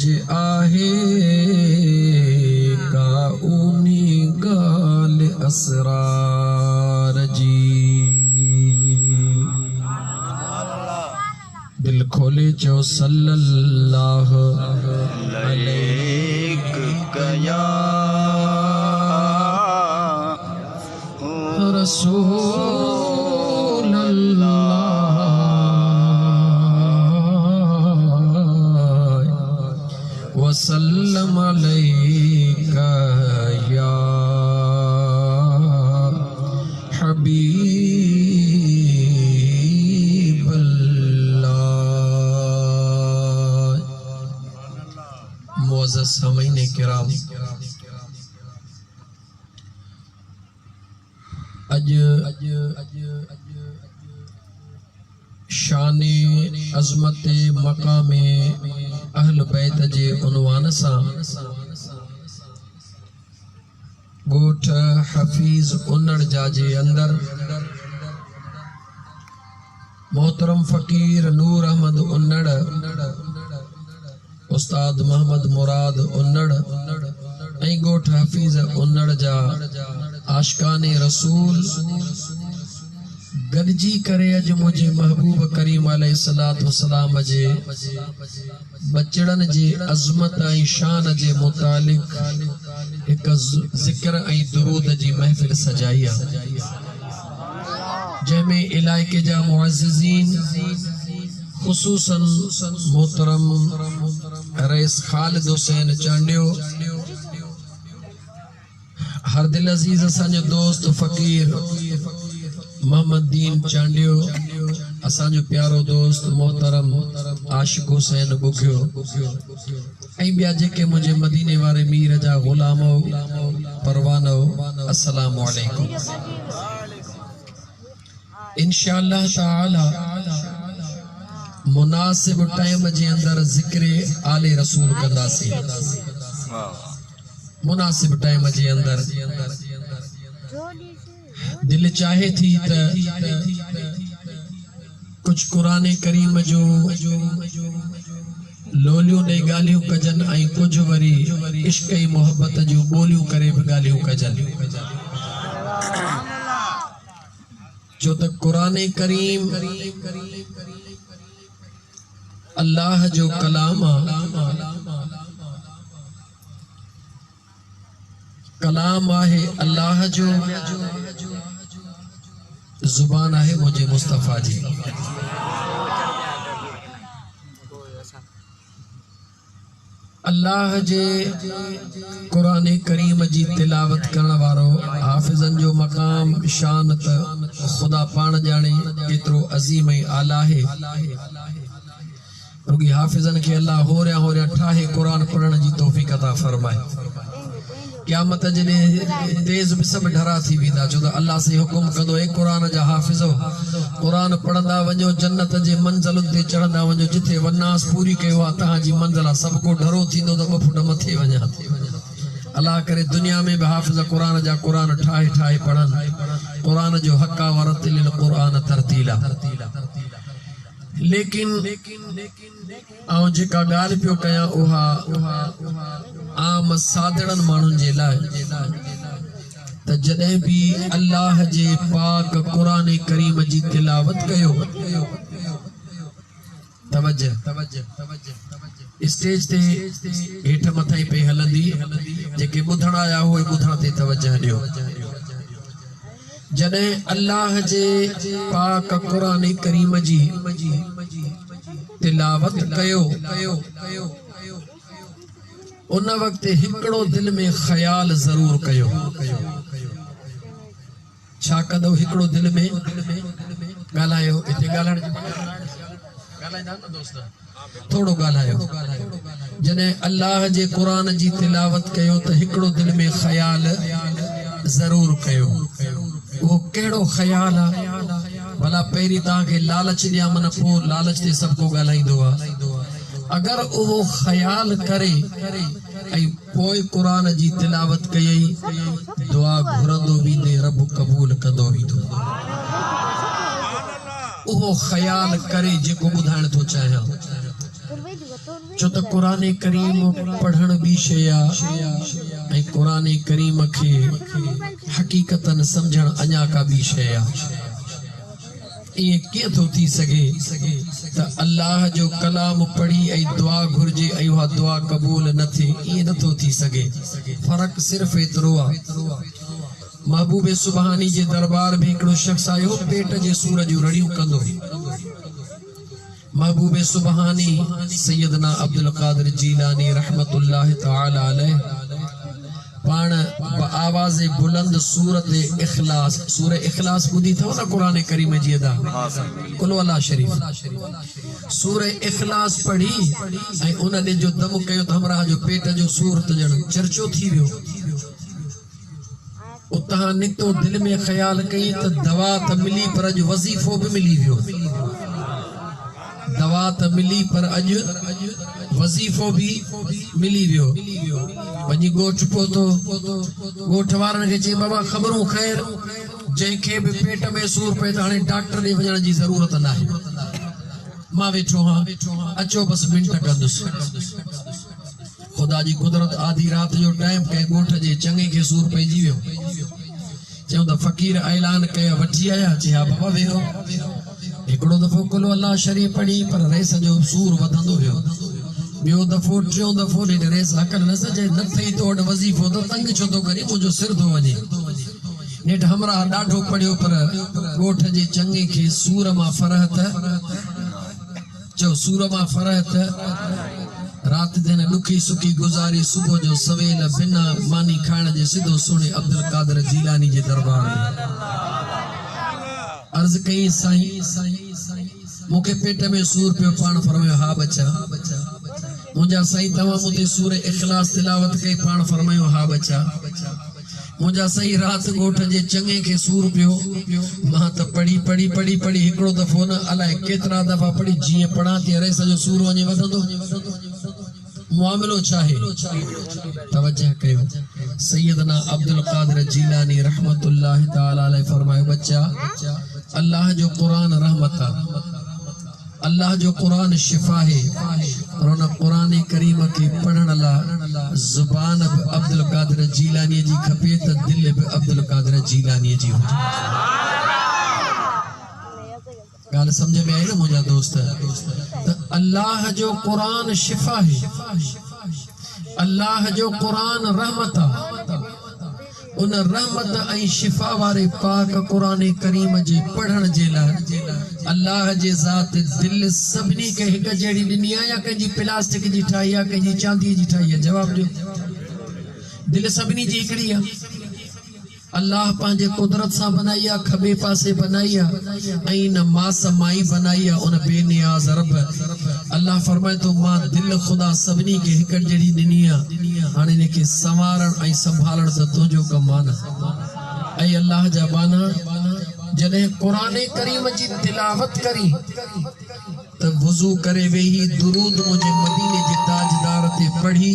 जे आहे का ऊनी गाल असरार जी। दिल खोले चो सल्लल्लाहु अलैहि या रसूल अल्लाह वसल्लम अलैका या हबीब अल्लाह। मुअज़्ज़ज़ सामीईन किराम, अज शान अज़मत मकाम अहल बैत जे उनवान सां गोठ हफीज उन्नड़ जा जे अंदर मोहतरम फ़कीर नूर अहमद उन्नड़, उस्ताद मोहम्मद मुराद उन्नड़ ऐं गोठ हफीज उन्नड़ जा आशिकाने रसूल गॾिजी करे अज मुझे महबूब करीम अलैहिस्सलातु वस्सलाम जे बचड़न जे अज़मत ऐं शान जे मुतालिक एक ज़िक्र ऐं दुरूद जी महफ़िल सजाई आहे, जंहिंमें इलाइके जा मुअज़्ज़िज़ीन ख़ुसूसन मोहतरम रईस ख़ालिद हुसैन चांडियो, हर दिल अजीज असांजो दोस्त फ़कीर मोहम्मद दीन चांडियो, असांजो प्यारो दोस्त मोहतरम आशिक हुसैन बुघियो ऐं ॿिया जेके मुंहिंजे मदीने वारे मीर जा ग़ुलाम परवानो, अस्सलामु अलैकुम। इंशाअल्लाह ताला मुनासिब टाइम जे अंदर ज़िक्र आले रसूल कंदासीं। मुनासिब टाइम जे अंदर दिल चाहे थी त कुछ कुरान करीम जो लोलियूं ॾेई ॻाल्हियूं कजन ऐं कुछ वरी इश्क ऐं मोहब्बत जूं ॿोलियूं करे बि ॻाल्हियूं कजन, छो त कुरान करीम अल्लाह जो कलाम आहे, कलाम आहे अल्लाह जो, जुबान आहे मुझे मुस्तफा जी। अल्लाह जे कुरान करीम जी तिलावत करण वारो हाफिज़न जो मकाम शान त खुदा पाण जाने केतिरो अज़ीम ऐं आला है। रुगी हाफिज़न के अल्लाह होरिया होरिया ठाहे कुरान पढ़ण जी तौफ़ीक़ अता फरमाए। क़यामत जे तेज भी सब डरा थी वेंदा, छो त अल्लाह से हुकुम कंदो ए कुरान जा हाफिज़ो कुरान पढ़ंदा वञो, जन्नत जे मंज़िलुनि ते चढ़ंदा वञो, जिथे वनास पूरी कयो आहे तव्हांजी मंज़िल आहे, सब को डरो थींदो त ॿ फुट मथे वञा। अल्लाह करे दुनिया में भी हाफिज़ कुरान जा कुरान ठाहे ठाहे पढ़न, कुरान जो हक़ा वरतिल कुरान तरतीला। लेकिन आउं जेका ॻाल्हि पियो कयां उहा आम सादड़न माण्हुनि जे लाइ त जॾहिं भी अल्लाह जे पाक कुरान करीम जी तिलावत कयो, तवज्जो स्टेज ते हेठ मथाई पे हलंदी, जेके ॿुधण आया हुए ॿुधण ते तवज्जो ॾियो। जॾहिं अल्लाह जे पाक कुरान करीम जी तिलावत कयो उन वक्त हिकड़ो दिल में ख्याल जरूर कयो। छा कंदो? हिकड़ो दिल में ॻाल्हायो, हिते ॻाल्हाइण ॻाल्हाईंदा न दोस्त, थोड़ो ॻाल्हायो। जॾहिं अल्लाह जे कुरान जी तिलावत कयो त हिकड़ो दिल में ख्याल जरूर कयो। वो केड़ो ख्याल आ? भला पहिरीं तव्हांखे लालच ॾियां, मन पोइ लालच ते सभु को ॻाल्हाईंदो आहे। अगर वो ख्याल करे ऐं पोइ कुरान जी तिलावत कयई, दुआ घुरंदो वेंदे, रब कबूल कंदो वेंदो। वो ख्याल करे जेको ॿुधाइण थो चाहियां। छो त क़ुरान करीम पढ़ण बि शइ आहे ऐं क़ुरान करीम खे हक़ीक़तन समझण अञा का बि शइ आहे। ये कीअं थो थी सघे त अल्लाह जो कलाम पढ़ी ऐं दुआ घुर्जे ऐं उहा दुआ क़बूल न थिए, ईअं नथो थी सघे। फ़र्क़ सिर्फ़ एतिरो आहे, महबूब सुबहानी जे दरबार में हिकिड़ो शख्स आयो, पेट जे सूर जूं रड़ियूं कंदो। महबूब सुबहानी सैयदना अब्दुल कादिर जीलानी रहमतुल्लाह तआला अलैह पाण आवाज़ बुलंद सूरत इखलास, सूर इखलास ॿुधी अथव न क़ुरान करीम जी अदा, कुल वला शरीफ, सूर इखलास पढ़ी ऐं उन ॾे जो दम कयो त हमरा जो पेट जो सूर त ॼण चर्चो थी वियो। उतां निकितो, दिल में ख़्याल कई त दवा त मिली पर अॼु वज़ीफ़ो बि मिली वियो। दवा त मिली पर अॼु वज़ीफ़ो भी मिली वियो। वञी ॻोठ पहुतो, ॻोठ वारनि खे चई बाबा ख़बरूं ख़ैर, जंहिंखे बि पेट में सूर पए त हाणे डॉक्टर ॾे वञण जी ज़रूरत न आहे, मां वेठो हाँ, अचो बस मिंट कंदुसि। ख़ुदा जी कुदरत, आधी रात जो टाइम, कंहिं ॻोठ जे चङे खे सूर पइजी वियो। चयूं त फ़क़ीर ऐलान कयो, वठी आया? चई हा बाबा वेहो। हिकिड़ो दफ़ो कुल अल्लाह शरीफ़ पढ़ी पर रेस जो सूर वधंदो वियो। ॿियो दफ़ो, टियों दफ़ो, रेस हकल न सजे, न थई तो वटि वज़ीफ़ो त तंग छो थो करे, मुंहिंजो सिर थो वञे। नेठि हमरा ॾाढो पढ़ियो पर ॻोठ जे चङे खे सूर मां फ़रहत, चओ सूर मां फ़रहत, रात दिन ॾुखी सुखी गुज़ारी, सुबुह जो सवेल बिना मानी खाइण जे सिधो सुणे अब्दुल कादिर जीलानी जे दरबार में अर्ज़ कई, साईं मूंखे पेट में सूर पियो। पाण फरमायो हा बच्चा, मुंहिंजा साईं तव्हां मूंते सूर इखलास तिलावत कई, पाण फरमायो हा बच्चा। मुंहिंजा साईं राति ॻोठ जे चङे खे सूर पियो, मां त पढ़ी पढ़ी पढ़ी पढ़ी हिकिड़ो दफ़ो न अलाए केतिरा दफ़ा पढ़ी, जीअं पढ़ां थी रेस जो सूर वञे वधंदो। मामिलो छा आहे? तवज्जो कयो। सैयदना अब्दुल कादिर जीलानी रहमतुल्लाह तआला अलैह फरमायो, बच्चा अल्लाह जो कुरान रहमत आहे, अल्लाह जो कुरान शिफा है, और उन कुरान करीम के पढ़ण लाइ ज़ुबान बि अब्दुल कादिर जीलानी जी खपे त दिल बि अब्दुल कादिर जीलानी जी हुजे। ॻाल्हि सम्झ में आई न मुंहिंजा दोस्त? त अल्लाह जो कुरान शिफा है, अल्लाह जो कुरान रहमत आहे। उन रहमत ऐं शिफा वारे पाक कुरान करीम जे पढ़ण जे लाइ अल्लाह जे ज़ात दिल सभिनी खे हिकु जहिड़ी ॾिनी आहे या कंहिंजी प्लास्टिक जी ठाही आहे, कंहिंजी चांदीअ जी ठाही आहे? जवाब ॾियो। दिल सभिनी जी हिकिड़ी आहे। अल्लाह पंहिंजे कुदरत सां बनाई आहे, खबे पासे बनाई आहे ऐं न मास माई बनाई आहे। उन बेनियाज़ रब अल्लाह फरमाए थो, मां दिल ख़ुदा सभिनी खे हिकु जहिड़ी ॾिनी आहे, हाणे हिनखे संवारण ऐं संभालण त तुंहिंजो कमु आहे न। ऐं अल्लाह जा बाना जॾहिं कुरान करीम जी तिलावत करी त वुज़ू करे वेही दुरूद मुझे मदीने जे ताजदार ते पढ़ी,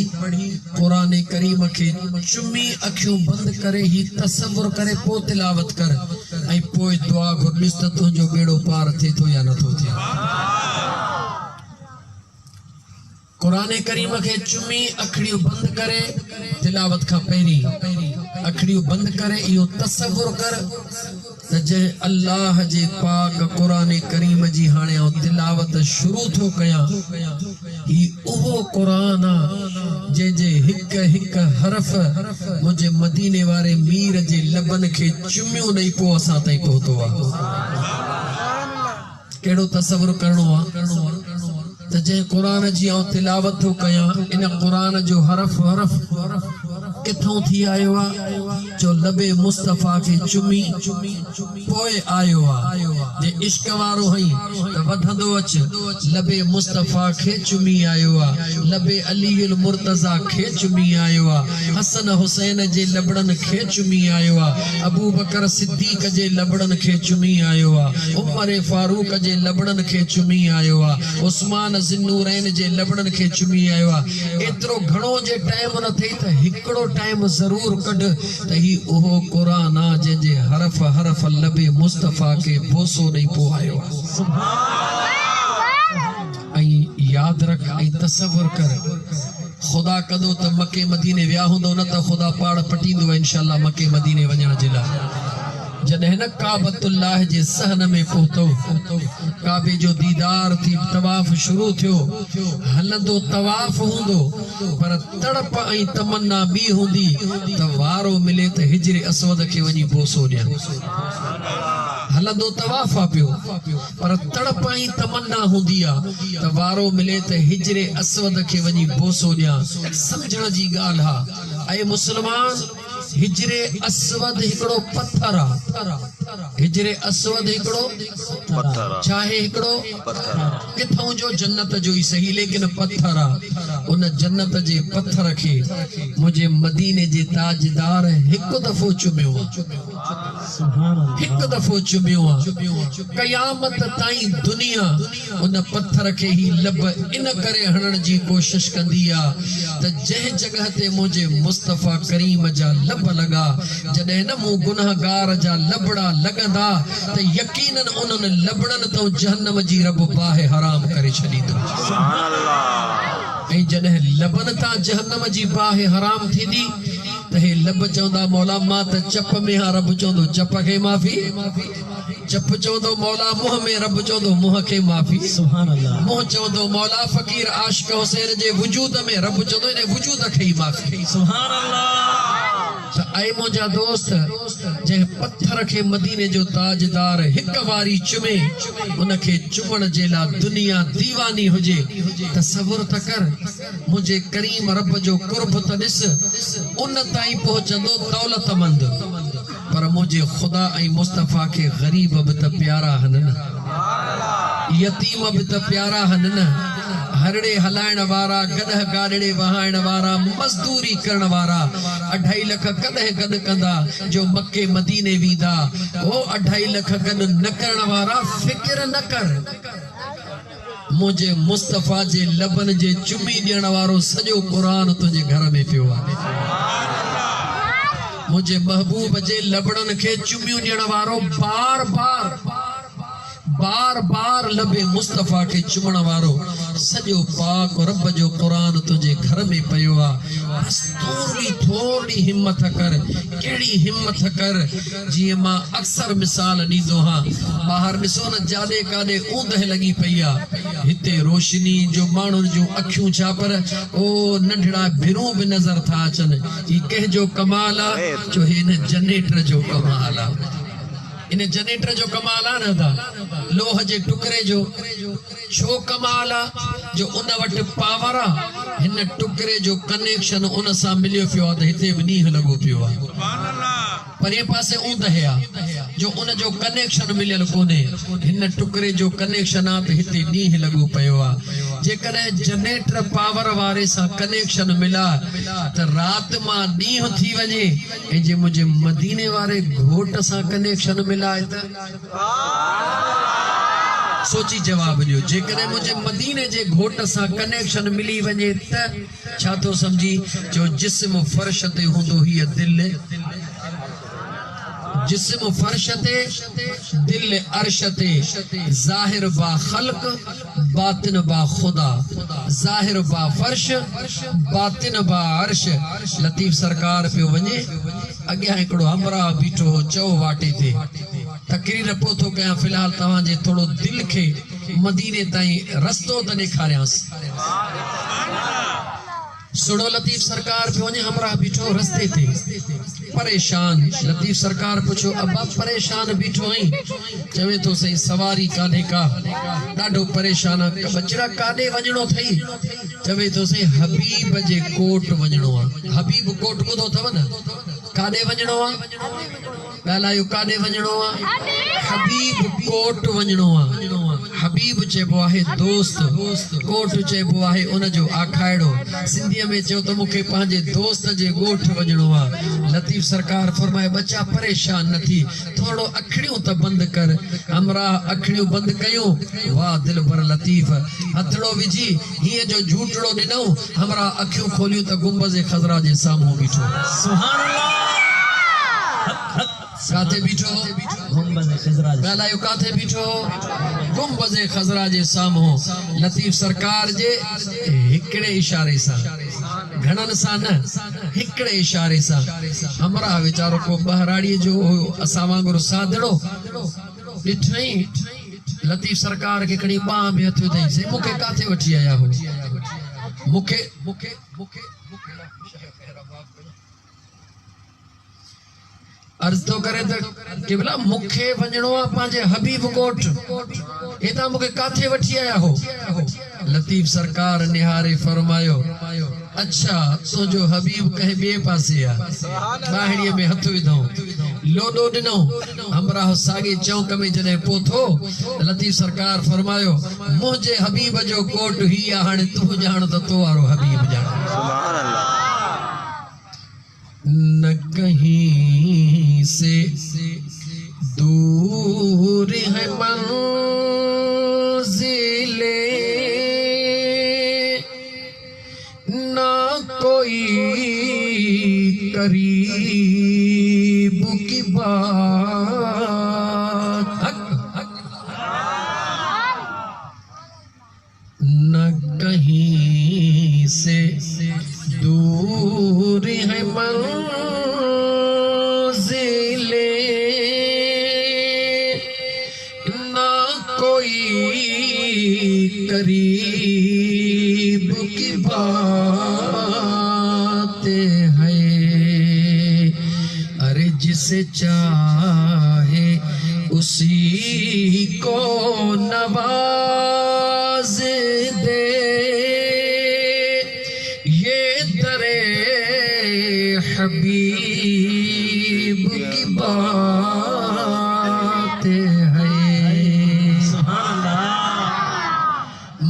कुरान करीम के चुमी अखियूं बंद करे ही तसव्वुर करे पो तिलावत कर ऐं पोइ दुआ घुर, ॾिस त तुंहिंजो बेड़ो पार थिए थो या नथो थिए। कुरान करीम के चुमी अखड़ियूं बंद करे तिलावत खां पहिरीं अखड़ियूं बंद करे इहो तसव्वुर कर त जे अल्लाह जे पाक कुरान करीम जी हाणे तिलावत शुरू थो कयां, ही उहो कुरान आहे जंहिंजे हिकु हिकु हरफ मुंहिंजे मदीने वारे मीर जे लबन खे चुमियूं ॾेई पोइ असां ताईं पहुतो आहे। कहिड़ो तसव्वुर करणो आहे त जंहिं कुरान जी तिलावत थो कयां, इन कुरान जो हरफ हरफ किथों थी आयो आहे? जो लबे मुस्तफ़ा के चुमी पोइ आयो आहे। जे इश्क वारो हई त वधंदो अच, लबे मुस्तफ़ा खे चुमी आयो आहे, लबे अलीउल मुर्तज़ा खे चुमी आयो आहे, हसन हुसैन जे लबड़न खे चुमी आयो आहे, अबू बकर सिद्दीक़ जे लबड़न खे चुमी आयो आहे, उमर फारूक जे लबड़न खे चुमी आयो आहे, उस्मान ज़िन्नूरैन जे लबड़न खे चुमी आयो आहे। एतिरो घणो जे टाइम न थिए त हिकिड़ो टाइम ज़रूर कढ त ही उहो कुरान आहे जंहिंजे हरफ हरफ लबे मुस्तफ़ा के बोसो ॾेई पोइ आयो आहे। ऐं यादि रख तसव्वुर कर खुदा कदो त मके मदीने विया हुंदो न त खुदा पाड़ पटींदो इंशाअल्लाह मके मदीने वञण जे लाइ जॾहिं न काबतुल्लाह जे सहन में पहुतो काबे जो दीदार थी तवाफ शुरू थियो हलंदो तवाफ हुंदो पर तड़प ऐं तमन्ना बि हुंदी त वारो मिले त हिजरे असवद खे वञी बोसो ॾियां हलंदो तवाफ पियो पर तड़प ऐं तमन्ना हुंदी आहे त वारो मिले त हिजरे असवद खे वञी बोसो ॾियां समझण जी ॻाल्हि आहे ऐं मुस्लमान हिजरे असवद हिकड़ो पत्थर आहे हिजरे असवद हिकड़ो पत्थर चाहे हिकड़ो पत्थर किथों जो जन्नत जो ही सही लेकिन पत्थर आहे उन जन्नत जे पत्थर खे मुझे मदीने जे ताजदार हिकु दफ़ो चुमियो हिकु दफ़ो चुमियो क़यामत ताईं दुनिया उन पत्थर खे ही लब इन करे हणण जी कोशिश कंदी आहे त जंहिं जगह ते मुझे मुस्तफा करीम जा लब लगा जॾहिं न मूं गुनाहगार जा लबड़ा लगंदा त यकीनन उन्हनि लबड़नि तो जहन्नम जी रब बाहि हराम करे छॾींदो सुभान अल्लाह ऐं जॾहिं लबन ता जहन्नम जी बाहि हराम थींदी त हे लब चवंदा मौला मां त चप में हा रब चवंदो चप खे माफ़ी चप चवंदो मौला मुंह में रब चवंदो मुंह खे माफ़ी सुभान अल्लाह मुंह चवंदो मौला फ़कीर आशिक़ हुसैन जे वजूद में रब चवंदो इन वजूद खे ही माफ़ी सुभान अल्लाह ऐ मुंहिंजा दोस्त जंहिं पत्थर खे मदीने जो ताजदार हिकु वारी चुमे उनखे चुमण जे लाइ दुनिया दीवानी हुजे तसव्वुर त कर मुंहिंजे करीम रब जो कुर्ब त ॾिस उन ताईं पहुचंदो दौलतमंद पर मुझे खुदा ऐं मुस्तफा के गरीब भी त प्यारा हन न यतीम भी त प्यारा हन न हरड़े हलाइण वारा गदह गाड़े वहाइण वारा मजदूरी करण वारा 2.5 लाख कदह गद कंदा जो मक्के मदीने वीदा ओ 2.5 लाख गद न करण वारा फिक्र न कर मुझे मुस्तफा जे लबन जे चुमी ॾियण वारो सॼो क़ुरान तुझे घर में पियो आहे मुझे महबूब जे लबड़न के चुमियूं ॾियण वारो बार बार लबे मुस्तफा के चुमण वारो सॼो पाक रब जो क़ुरान तुझे घर में पियो आहे बस थोड़ी हिम्मत कर केड़ी हिम्मत कर जीअं मां अक्सर मिसाल ॾींदो हां ॿाहिरि ॾिसो न जाॾे काॾे ऊंदहि लॻी पई आहे हिते रोशनी जो माण्हुनि जूं अखियूं छा पर ओ नंढड़ा भिरूं बि नज़र था अचनि ही कंहिंजो कमाल आहे जो हिन जनरेटर जो कमाल आहे इन जनरेटर जो कमाल आहे न था लोह जे टुकड़े जो छो कमाल आहे जो उन वटि पावर आहे हिन टुकड़े जो कनेक्शन उन सां मिलियो पियो आहे त हिते बि ॾींहुं लॻो पियो आहे सुभान अल्लाह परे पासे ऊंदहि आहे जो उन जो कनेक्शन मिलियल कोन्हे हिन टुकड़े जो कनेक्शन आहे त हिते ॾींहुं लॻो पियो आहे जेकॾहिं जनरेटर पावर वारे सां कनेक्शन मिला त राति मां ॾींहुं थी वञे ऐं जे मुंहिंजे मदीने वारे घोट सां कनेक्शन मिलाए त सोची जवाब ॾियो जेकॾहिं मुझे मदीने जे घोट सां कनेक्शन मिली वञे त छा तो समझी जो जिस्म फर्श ते हूंदो हीअ दिल जिस्म फर्श ते दिल अर्श ते ज़ाहिर बा खल्क बातिन बा खुदा ज़ाहिर बा फर्श बातिन बा अर्श लतीफ़ सरकार पियो वञे अॻियां हिकिड़ो हमरा बीठो हो चओ वाटे ते तकरीर पो थो कयां फिलहाल तव्हांजे थोड़ो दिल खे मदीने ताईं रस्तो त ॾेखारियांसि सुड़ो लतीफ़ सरकार पे वने हमरा बीठो रस्ते थे परेशान लतीफ़ सरकार पुछो अब्बा परेशान बीठो आई चवे तो सही सवारी काने का डाढो परेशान बचड़ा काने वजणो थई चवे तो सही हबीब जे कोट वजणो आ हबीब कोट ॿुधो अथव न काने वजणो आ ॻाल्हायो काने वजणो आ हबीब कोट वजणो आ हबीब चइबो आहे दोस्त कोट चइबो आहे उन जो आखाइड़ो सिंधीअ में चयो त मूंखे पंहिंजे दोस्त जे ॻोठ वञिणो आहे लतीफ़ सरकार फरमाए बच्चा परेशान न थी थोड़ो अखिणियूं त बंदि कर हमरा अखिणियूं बंदि कयूं वाह दिल भर लतीफ़ हथड़ो विझी हीअ जो झूठड़ो ॾिनऊं हमरा अखियूं खोलियूं त गुंबज़ ख़ज़रा जे साम्हूं बीठो सुभान अल्लाह काथे बीठो ॻाल्हायो काथे बीठो गुंबज़ खज़रा जे साम्हूं लतीफ़ सरकार जे हिकिड़े इशारे सां घणनि सां न हिकिड़े इशारे सां हमरा वीचारो को बहराड़ीअ जो असां वांगुरु सादड़ो ॾिठई लतीफ़ सरकार के खणी बाह में हथ विधई से मूंखे काथे वठी आया हो मूंखे अर्ज तो करे त के भला मूंखे वञणो आहे पंहिंजे हबीब कोट हितां मूंखे काथे वठी आया हो लतीफ़ सरकार निहारे फरमायो अच्छा तुंहिंजो हबीब कंहिं ॿिए पासे आहे ॿाहिड़ीअ में हथ विधऊं लोॾो ॾिनो हमराह साॻे चौक में जॾहिं पहुतो लतीफ़ सरकार फरमायो मुंहिंजे हबीब जो कोट ही आहे हाणे तूं ॼाण त तो वारो हबीब ॼाण सुभान अल्लाह न कहीं से दूर है मंजिले ना कोई करीब की बात न कहीं से दूर है मंजिले ना कोई करीब की बात है अरे जिसे चाहे उसी को नवाज दे हबीब की बात है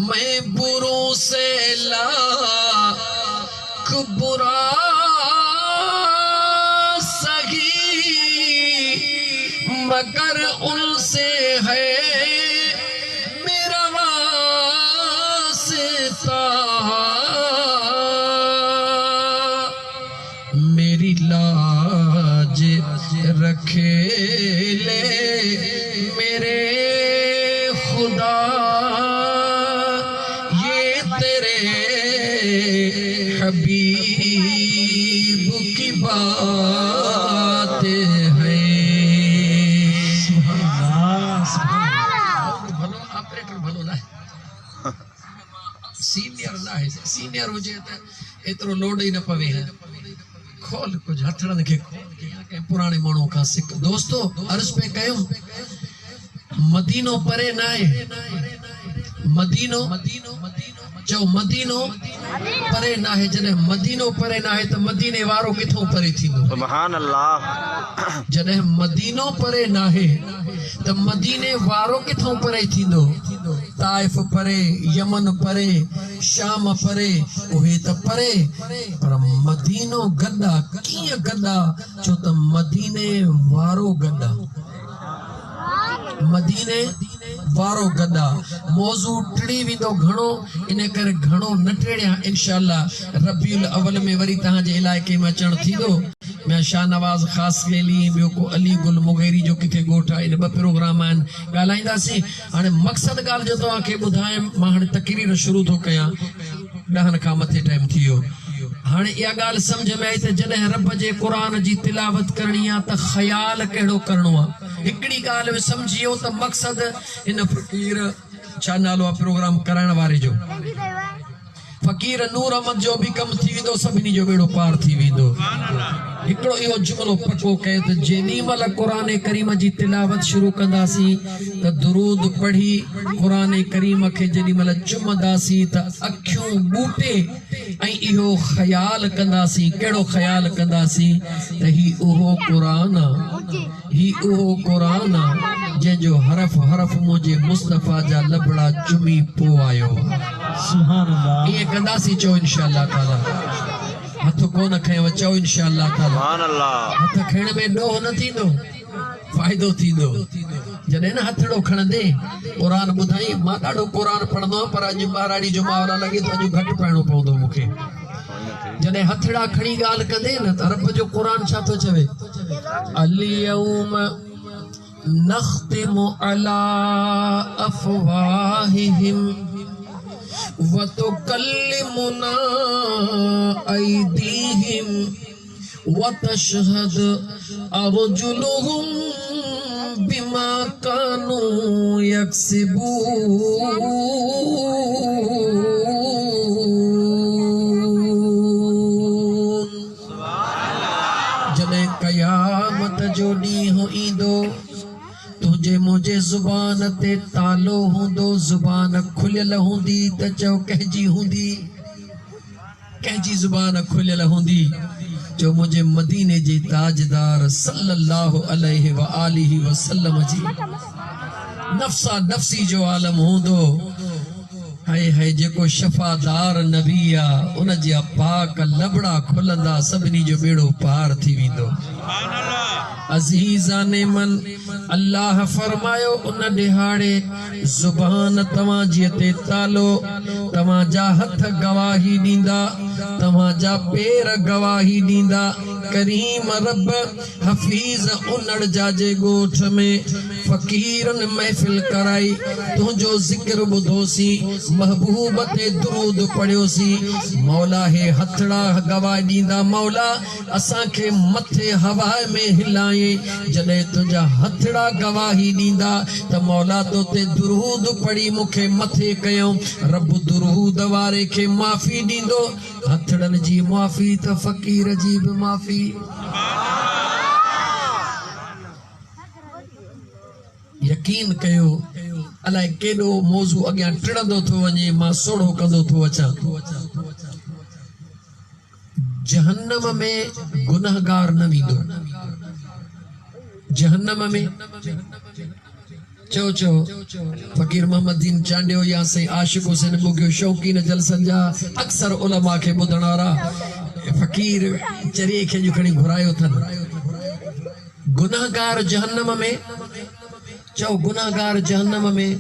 मैं बुरों से लाख बुरा सही मगर उनसे है मेरा वास्ता मेरी लाज रखे ले मेरे खुदा ये तेरे हबीब की बात है भलो ऑपरेटर भलो ना सीनियर ना है सीनियर हो जाए तो एतरो लोड ही न पवे है खोल कुछ हथड़न के पुराने माण्हू खां सिख दोस्तों अर्ज पे कयूं मदीनो परे ना है मदीनो जो मदीनो परे ना है जने मदीनो परे ना है तो मदीने वारो किथों परे थींदो सुभान अल्लाह जने मदीनो परे ना है तो मदीने वारो किथों परे थींदो ताइफ परे यमन परे शाम परे उहे त परे पर मदीनो गदा कीअं गदा छो त मदीने वारो गदा मदीने वारो गदा मौजू टिड़ी विंदो घणो इन करे घणो न टेड़िया इंशाअल्लाह रबीउल अव्वल में वरी तहां जे इलाइके में अचण थींदो मैं शाहनवाज खास लेली बियो को अली गुल मुगेरी जो किथे गोठा इन ब प्रोग्राम आन गालाइंदासी हाने मकसद गाल जो तवा के बुधाए मां हाने तकरीर शुरू तो कया ॾहन खां मथे टाइम थियो हाने या गाल समझ में आई त जने रब जे कुरान जी तिलावत करनी आ त ख्याल केड़ो करनो आ एकड़ी गाल में समझियो त मकसद इन फकीर छा नालो प्रोग्राम कराइण वारे जो फकीर नूर अहमद जो भी कम थी विंदो सभिनी जो बेड़ो पार थी विंदो हिकड़ो इहो जुमलो पक्को कयो त जेनी मल कुरान करीम जी तिलावत शुरू कंदासी त दुरूद पढ़ी कुरान करीम के जेनी मल चुमदासी त अखियों बूटे ऐं इहो ख्याल कंदासी केड़ो ख्याल कंदासी त ही उहो कुरान जंहिंजो हरफ हरफ मुझे मुस्तफा जा लबड़ा चुमी पो आयो सुभान अल्लाह ये कंदासी चो इंशाअल्लाह ताला हथ कोन खयो चो इंशाअल्लाह ताला सुभान अल्लाह हथ खण में डोह न थींदो फायदो थींदो जॾहिं न हथड़ो खणंदे कुरान ॿुधाई मां ॾाढो कुरान पढ़ंदो पर अॼु ॿाराड़ी जो मावरा लॻे थो अॼु घटि पाइणो पवंदो मूंखे जने हथड़ा खणी गाल कंदे न त रब जो कुरान छा तो चवे अलियौम नख्तिमु अला अफवाहिहिम व तुकल्लिमुना ऐदीहिम व तशहद अर्जुलुहुम बिमा कानू यक्सिबून। जॾहिं क़यामत जो ॾींहुं ईंदो तुझे मुझे जुबान ते तालो हूंदो, जुबान खुलियल हूंदी त चओ कंहिंजी हूंदी, कंहिंजी जुबान खुलियल हूंदी जो मुझे मदीने जे ताजदार सल्लल्लाहु अलैहि व आलिहि वसल्लम जी नफ्सा नफ्सी जो आलम हूंदो। हाय हाय जेको शफादार नबी आ उन जा पाक लबड़ा खुलंदा सभिनी जो बेड़ो पार थी वेंदो। अज़ीज़ाने मन अल्लाह फरमायो उन दिहाड़े जुबान तवां जी ते तालो, तवां जा हथ गवाही ॾींदा, तवां जा पेर गवाही ॾींदा। करीम रब हफीज़ उनड़ जा जे ॻोठ में फ़कीरन महफ़िल कराई, तुंहिंजो ज़िक्र ॿुधोसी, महबूब ते दुरूद पढ़ियोसी। मौला हे हथड़ा गवाही ॾींदा, मौला असांखे मथे हवा में हिलाए। जॾहिं तुंहिंजा हथड़ा गवाही ॾींदा त मौला तो ते दुरूद पढ़ी मूंखे मथे कयूं। रब दुरूद वारे खे माफ़ी ॾींदो, हथड़नि जी माफ़ी त फ़कीर जी बि माफ़ी। यकीन कयो अलाए केॾो मौज़ू अॻियां टिड़ंदो थो वञे, मां सोढ़ो कंदो थो अचां। जहन्नम में गुनहगार न वींदो, जहन्नम में चो फकीर मोहम्मद दीन चांडियो या से आशिक हुसैन बुगियो शौकीन जलसन जा अक्सर उलमा के ॿुधण वारा फकीर चरिए खे जो खणी घुरायो अथनि। गुनाहगार जहन्नम में, चो गुनाहगार जहन्नम में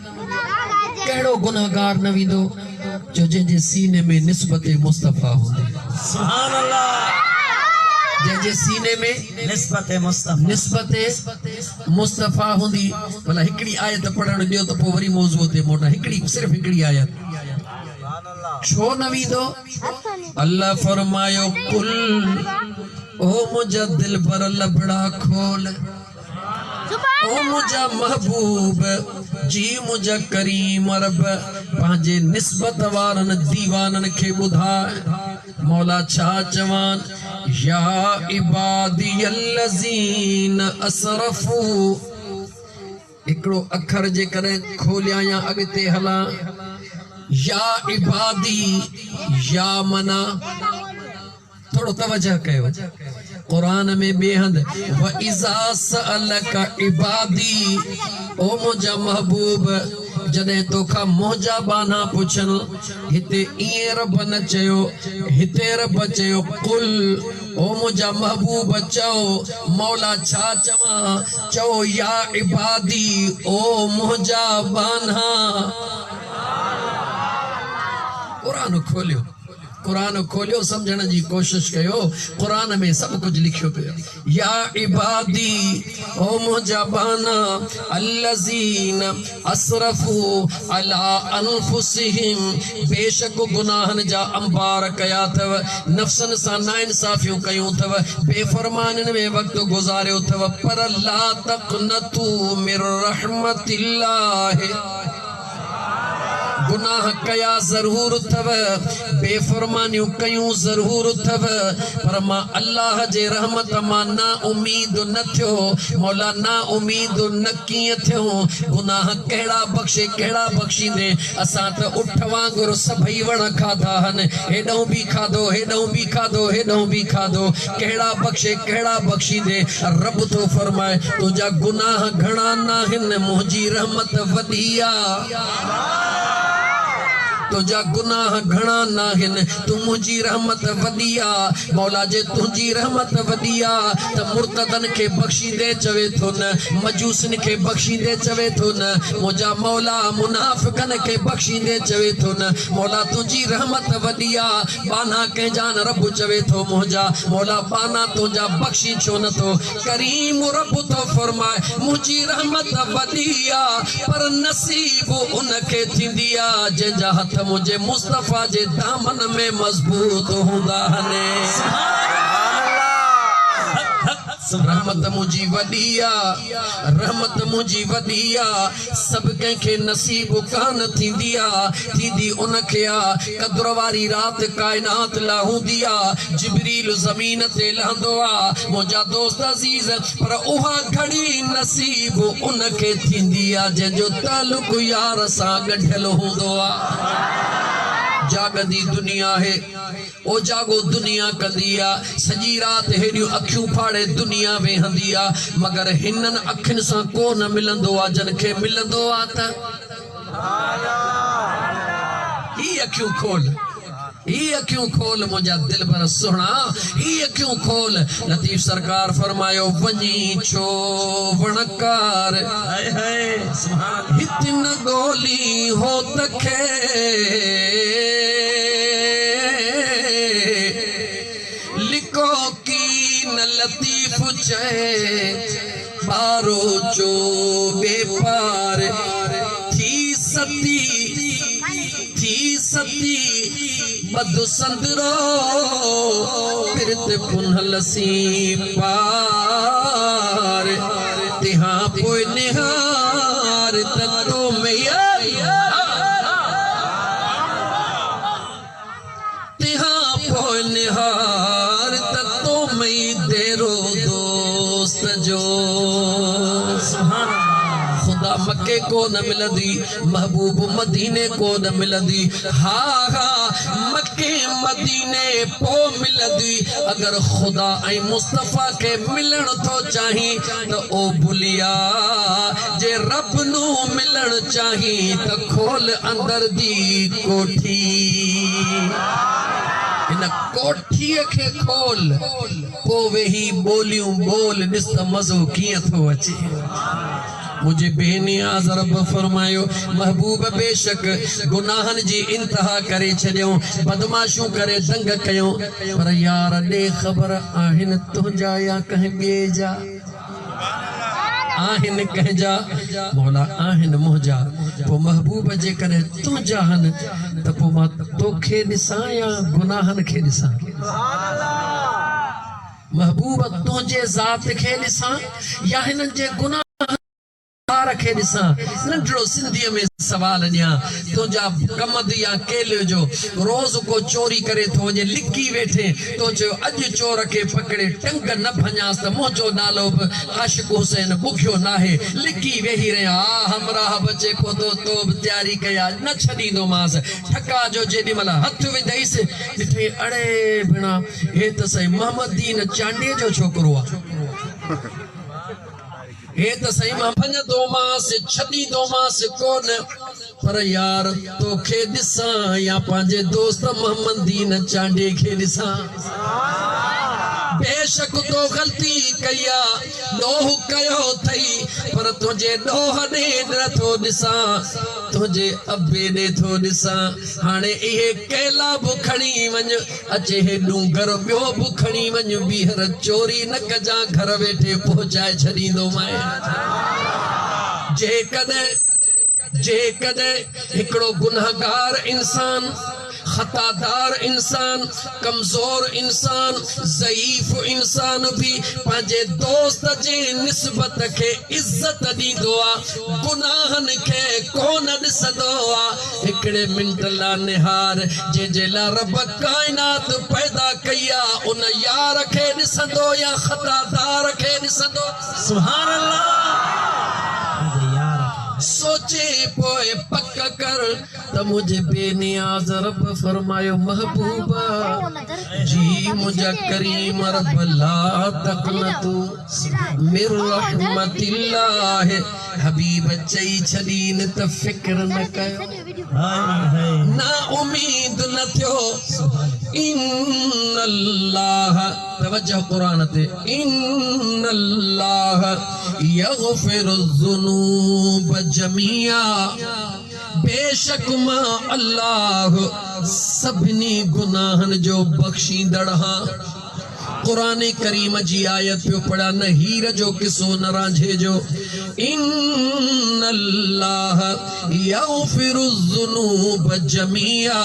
कहिड़ो गुनाहगार न वींदो जो जंहिंजे सीने में निस्बत मुस्तफ़ा हूंदी। सुभान अल्लाह। जंहिंजे सीने में निस्बत मुस्तफ़ा हूंदी। भला हिकिड़ी आयत पढ़ण ॾियो त पोइ वरी मौज़ूअ ते मोटा, हिकिड़ी सिर्फ़ हिकिड़ी आयत छो न वींदो? अल्लाह फरमायो कुल ओ मुंहिंजा दिल भर लबड़ा खोल, ओ मुंहिंजा महबूब जी मुंहिंजा करीम रब पंहिंजे निस्बत वारनि दीवाननि खे ॿुधाए। मौला छा चवान, या इबादियल्लज़ीन असरफू। हिकिड़ो अखर जे कॾहिं खोलिया या अॻिते हलां, या इबादी या मना, थोड़ो तवजह कयो। कुरान में बेहंद व इज़ा सअलका इबादी, ओ मुंहिंजा महबूब जॾहिं तोखां मुंहिंजा बाना पुछनि, हिते ईअं रब न चयो, हिते रब चयो कुल ओ मुंहिंजा महबूब चओ। मौला छा चवां? चओ या इबादी ओ मुंहिंजा बाना। कुरान खोलियो, कुरान खोलियो, समझण जी कोशिश कयो। कुरान में सब कुछ लिखियो पियो। या इबादी ओ मुंहिंजा बाना अल्लज़ीन असरफू अला अनफुसिहिम, बेशक गुनाहन जा अंबार कया अथव, नफ्सन सां नाइंसाफ़ियूं कयूं अथव, बेफरमाननि में वक़्तु गुज़ारियो अथव। पर ला तक़नतू मिन रहमतिल्लाह, गुनाह कया जरूर थव, बेफरमानियूं कयूं जरूर थव, पर मां अल्लाह जे रहमत मां ना उम्मीद न थियो। मौला ना उम्मीद न कीअं थियो? गुनाह कहिड़ा बख़्शे, कहिड़ा बख़्शींदे? असां त उठ वांगुरु सभई वण खाधा हन, हेॾो बि खाधो, हेॾो बि खाधो, हेॾो बि खाधो, कहिड़ा बख़्शे, कहिड़ा बख़्शींदे? रब तो फरमाए तुंहिंजा गुनाह घणा न आहिनि, मुंहिंजी रहमत वॾी आहे। तुझा गुनाह घणा नाहिन तू मुंहिंजी रहमत वॾी आ मौला जे तुंहिंजी रहमत वॾी आ त मुर्तदन खे बख़्शींदे चवे थो न मजूसन खे बख़्शींदे चवे थो न मुंहिंजा मौला मुनाफ़िक़न खे बख़्शींदे चवे थो न मौला तुंहिंजी रहमत वॾी आ बाना कंहिंजा न रब चवे थो मुंहिंजा मौला बाना तुंहिंजा बख़्शी छो नथो करीम रब थो फरमाए मुंहिंजी रहमत वॾी आ पर नसीब उनखे थींदी आ जंहिंजा हथ मुंहिंजे मुस्तफ़ा जे दामन में मज़बूत हूंदा आहिनि रहमत मुंहिंजी वॾी आ रहमत मुंहिंजी वॾी आ सभु कंहिंखे नसीब कान थींदी आ थींदी उनखे आ क़द्र वारी राति काइनात ला हूंदी आ जिब्रील ज़मीन ते लहंदो आ मुंहिंजा दोस्त अज़ीज़ पर उहा घड़ी नसीब उनखे थींदी आ जंहिंजो तालुक यार सां ॻंढियल हूंदो आ जागदी दुनिया है ओ जागो दुनिया कंदी आ सजी रात हेडियो अखियूं फाड़े दुनिया वेहंदी आ मगर हिनन अखिन सां को न मिलंदो आ जन के मिलंदो आ त ही अखियूं खोल मुंहिंजा दिल पर सुहिणा ही अखियूं खोल लतीफ़ सरकार फरमायो वञी छो वणकार हित न गोली हो तखे लिको की न लतीफ़ चए बारो जो बेपार थी सती बद संदरो फिरत पुनः लसी पार तिहा पोइ निहार ततो मैया तिहा पोइ निहार ततो मई देरो दोस्त जो खुदा मक्के को न मिलंदी महबूब मदीने को न मिलंदी हा मक्के मदीने पो मिलंदी अगर खुदा ऐं मुस्तफ़ा के मिलण थो चाही त ओ बुलिया जे रब नू मिलण चाही त खोल अंदर दी कोठी इन कोठीअ खे खोल पो वेही बोलियूं बोल ॾिस त मज़ो कीअं थो अचे मुझे बेनियाज़ रब फरमायो महबूब बेशक गुनाहन जी इंतहा करे छॾियो बदमाशूं करे दंग कयो पर यार ॾे ख़बर आहिन तुंहिंजा या कंहिं ॿिए जा आहिन कंहिंजा मौला आहिन मुंहिंजा पोइ महबूब जे करे तुंहिंजा हन त पोइ मां तोखे ॾिसां या गुनाहन खे ॾिसां महबूब तुंहिंजे ज़ात खे ॾिसां या हिननि जे गुनाह खे ॾिसां नंढड़ो सिंधीअ में सवाल ॾियां तुंहिंजा कम दिया केले जो रोज़ को चोरी करे थो वञे लिकी वेठे तो चयो अॼु चोर खे पकड़े टंग न भञास त मुंहिंजो नालो बि आशिक़ हुसैन बुखियो नाहे लिकी वेही रहिया हमराह बचे खोदो तो बि तयारी कया न छॾींदोमांसि ठका जो जेॾीमहिल हथु विधईसि ॾिठई अड़े भेणा हे त सही मोहम्मद दीन चांडीअ जो छोकिरो आहे हे त सही मां भञंदोमांसि छॾींदोमांसि कोन पर यार तोखे ॾिसां या पंहिंजे दोस्त मोहम्मद दीन चांडे खे ॾिसां बेशक तो ग़लती कया ॾोह कयो अथई पर तुंहिंजे ॾोह ॾे नथो ॾिसां तुंहिंजे अबे ॾे थो ॾिसां हाणे इहे केला बि खणी वञ अचे हेॾूं घर ॿियो बि खणी वञ ॿीहर चोरी न कजां घर वेठे पहुचाए छॾींदोमांइ जेकॾहिं हिकिड़ो गुनाहगार इंसान खतादार इंसान कमजोर इंसान ज़ईफ इंसान भी पंहिंजे दोस्त जे निस्बत के इज्जत ॾींदो आहे गुनाहन खे कोन ॾिसंदो आहे हिकिड़े मिंट लाइ निहार जंहिंजे लाइ रब काइनात पैदा कई आहे उन यार खे ॾिसंदो या खतादार खे ॾिसंदो सुभान अल्लाह सोचे पोए पक कर त मुझे बेनियाज़ रब फरमायो महबूबा जी मुझा करीम रब ला तक़नतु मिर रहमतिल्लाह हबीब चई छॾीन त फिक्र न कयो ना बर्बाद न थियो इन्नल्लाह तवज्जो कुरान ते इन्नल्लाह यगफिरुज़्ज़ुनूब जमीआ बेशक मां अल्लाह सभिनी गुनाहन जो बख्शींदड़ हां कुरान करीम जी आयत पे पढ़ा न हीर जो किसो न रांझे जो इन्नल्लाह यगफिरुज़्ज़ुनूब जमीआ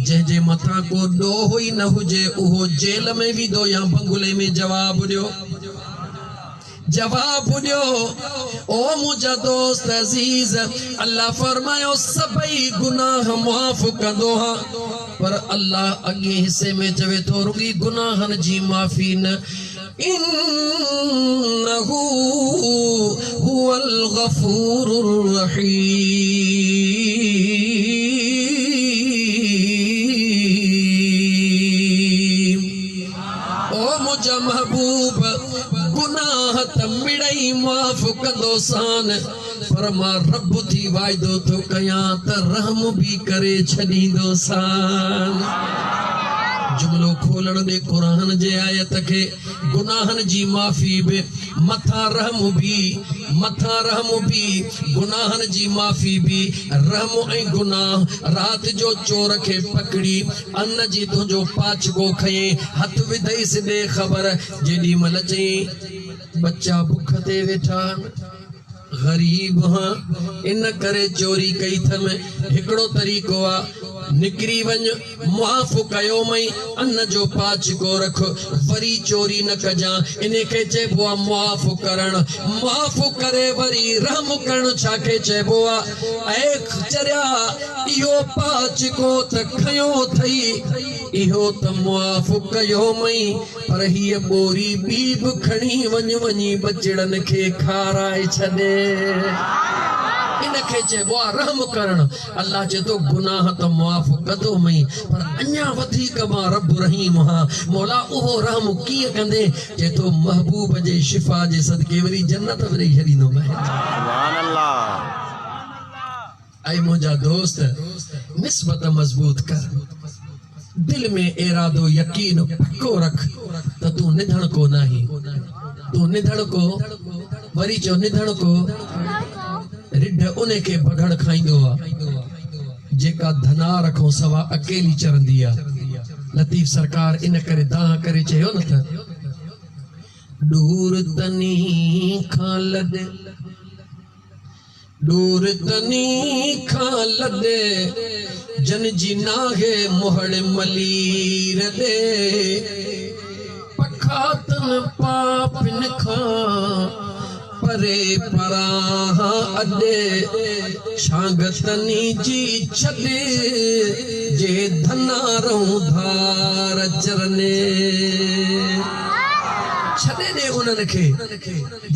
जे मथा को ॾोह ही न हुजे उहो जेल में विधो या बंगुले में जवाब ॾियो ओ मुझा दोस्त अजीज अल्लाह फरमायो सभई गुनाह माफ कंदो हा पर अल्लाह अगे हिस्से में चवे तो रुगी गुनाहन जी माफी न इन्नहु हुवल गफूरुर रहीम ओ मुझा महबूब गुनाह तमिड़ई माफ कंदो सान पर मां रब थी वायदो तो कया त रहम भी करे छडींदो सान जुमलो खोलण दे कुरान जे आयत के गुनाहन जी माफी बे मथा रहम भी गुनाहन जी माफी भी रहम ऐ गुनाह रात जो चोर के पकड़ी अन्न जी तुझो पाच को खये हथ विधई से खबर जेडी मल चई बच्चा भूख ते वेठा गरीब हाँ इन करे चोरी कई थम हिकड़ो तरीको आ निकरी वञ माफ़ कयो मई अन्न जो पाच को रख वरी चोरी न कजा इने के चेबो आ माफ़ करण माफ़ करे वरी रहम करण छाके चेबो आ ए चरिया इहो पाच को त खयो थई इहो त माफ़ कयो मई पर हीअ बोरी बी बि खणी वञी बचड़न के खाराए छॾे इनके चेबो आ रहम करण अल्लाह जे तो गुनाह तो माफ कदो मई पर अन्या वधीक मां रब रहीम हा मौला ओहो रहम कीअं कंदे जे तो महबूब जे शिफा जे सदके वरी जन्नत वरी छॾींदो सुभान अल्लाह ऐं मुंहिंजा दोस्त निस्बत मजबूत कर दिल में इरादो यकीन पक्को रख त तू निधण को नाही तू निधण को वरी चो निधण को रिढ उन्हें के बगड़ खाइंदो आ जेका धना रखो सवा अकेली चरंदी आ लतीफ सरकार इन करे दाह करे चयो न त दूर तनी खां लदे जन जी नाहे मोहड़ मलीर दे पखातन पापिन खां परे पराह अडे शागतनी जी छदे जे धना रहूं धार चरने छदे दे उन्हनि खे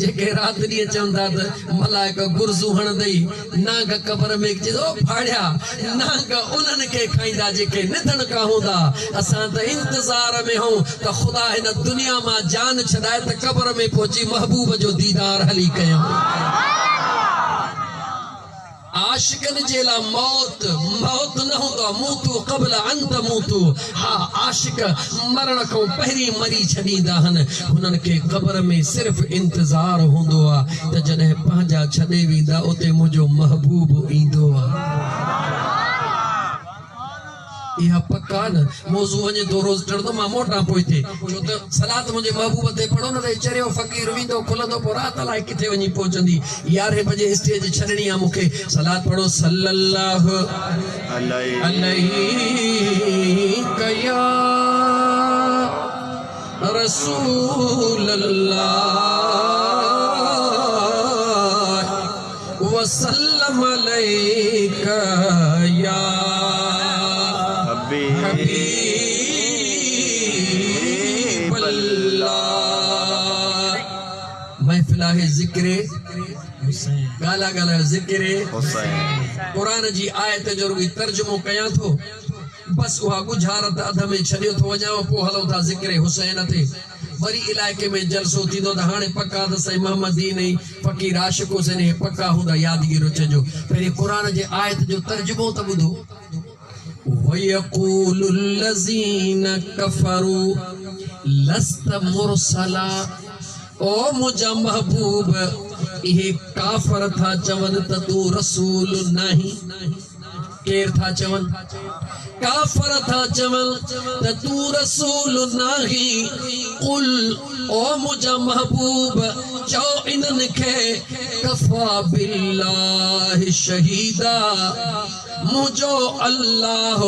जेके रात ॾींहं चवंदा त मलाइक गुरज़ू हणंदई नांग कबर में चइजो फाड़िया नांग उन्हनि खे खाईंदा जेके निधन का हूंदा असां त इंतज़ार में हूं त ख़ुदा हिन दुनिया मां जान छॾाए त कबर में पहुची महबूब जो दीदार हली कयूं आशिकन जेला मौत न होगा मूतू कबल अंत मूतू हाँ आशिक मरण को पहरी मरी छॾींदा हन हुनन के कबर में सिर्फ इंतजार होंदो आ त जने पंहिंजा छॾे वेंदा उते मुंहिंजो महबूब ईंदो आ इहा पक्का न मौजू वञे तो रोज टरदो मां मोटा पोइते छो त सलात मुंहिंजे महबूब ते पढ़ो न त चरियो फ़कीर वेंदो खुलंदो पोइ रात लाइ किथे वञी पहुचंदी 11 बजे स्टेज छॾणी आहे मूंखे सलात पढ़ो सल्लल्लाहु अलैहि कया रसूल अल्लाह वसल्लम अलैका या महफिलाहे ज़िक्रे गाला गाला ज़िक्रे कुरान जी आयत जो रुगी तर्जुमो कया थो बस उहा गुजारत अध में छॾियो थो वञा पोइ हलो था ज़िक्रे हुसैन ते वरी इलाइके में जलसो थींदो त हाणे पक्का त साईं मोहम्मदीन ऐं फ़कीर आशिक हुसैन पक्का हूंदा यादगिरी चइजो पहिरीं कुरान जे आयत जो तर्जुमो त ॿुधो वयक़ूलुल्लज़ीन कफ़रू लस्त मुरसला। ओ मुझा महबूब, इहे काफ़र था चवन त तू रसूल नहीं। केर था चवन? काफ़र था चवन त तू रसूल नहीं। कुल, ओ मुझा महबूब, चो इन्हनि खे कफ़ा बिल्लाहि शहीदा, मुझो अल्लाह